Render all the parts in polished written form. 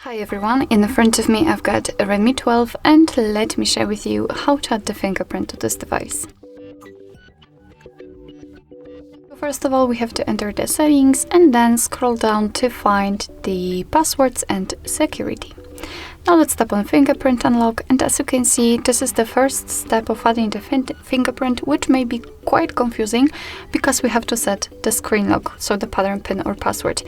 Hi everyone, in front of me I've got a Redmi 12 and let me share with you how to add the fingerprint to this device. First of all, we have to enter the settings and then scroll down to find the passwords and security. Now let's tap on Fingerprint Unlock, and as you can see, this is the first step of adding the fingerprint, which may be quite confusing because we have to set the screen lock, so the pattern pin or password.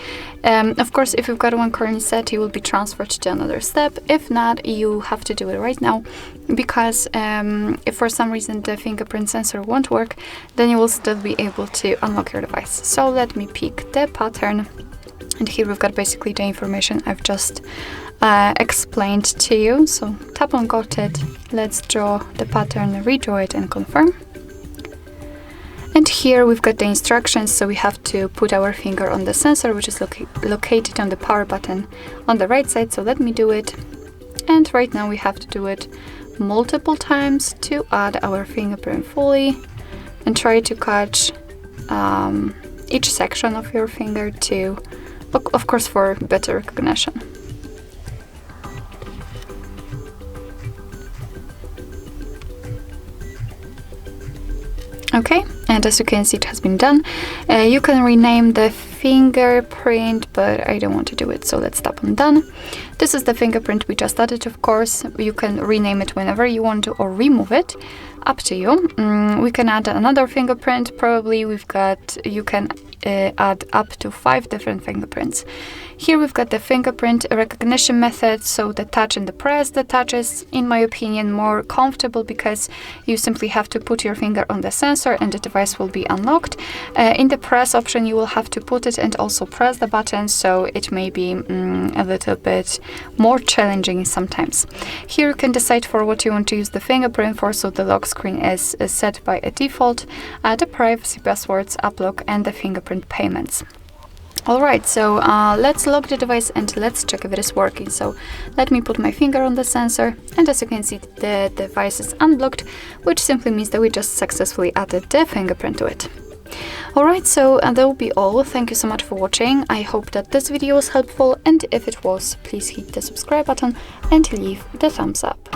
Of course, if you've got one currently set, you will be transferred to another step. If not, you have to do it right now because if for some reason the fingerprint sensor won't work, then you will still be able to unlock your device. So let me pick the pattern, and here we've got basically the information I've just explained to you. So tap on got it, let's draw the pattern, redraw it and confirm. And here we've got the instructions, so we have to put our finger on the sensor, which is located on the power button on the right side. So let me do it, and right now we have to do it multiple times to add our fingerprint fully, and try to catch each section of your finger to, of course, for better recognition. Okay, and as you can see, it has been done. You can rename the fingerprint, but I don't want to do it, so let's tap on done. This is the fingerprint we just added. Of course, you can rename it whenever you want to or remove it, up to you. We can add another fingerprint. Probably you can add up to 5 different fingerprints. Here we've got the fingerprint recognition method, so the touch and the press. The touch is, in my opinion, more comfortable because you simply have to put your finger on the sensor and the device will be unlocked. In the press option, you will have to put it and also press the button, so it may be a little bit more challenging sometimes. Here you can decide for what you want to use the fingerprint for, so the lock screen is set by a default, the privacy passwords, app lock, and the fingerprint payments. Alright, so let's lock the device and let's check if it is working. So let me put my finger on the sensor, and as you can see, the device is unblocked, which simply means that we just successfully added the fingerprint to it. Alright, so that will be all. Thank you so much for watching. I hope that this video was helpful, and if it was, please hit the subscribe button and leave the thumbs up.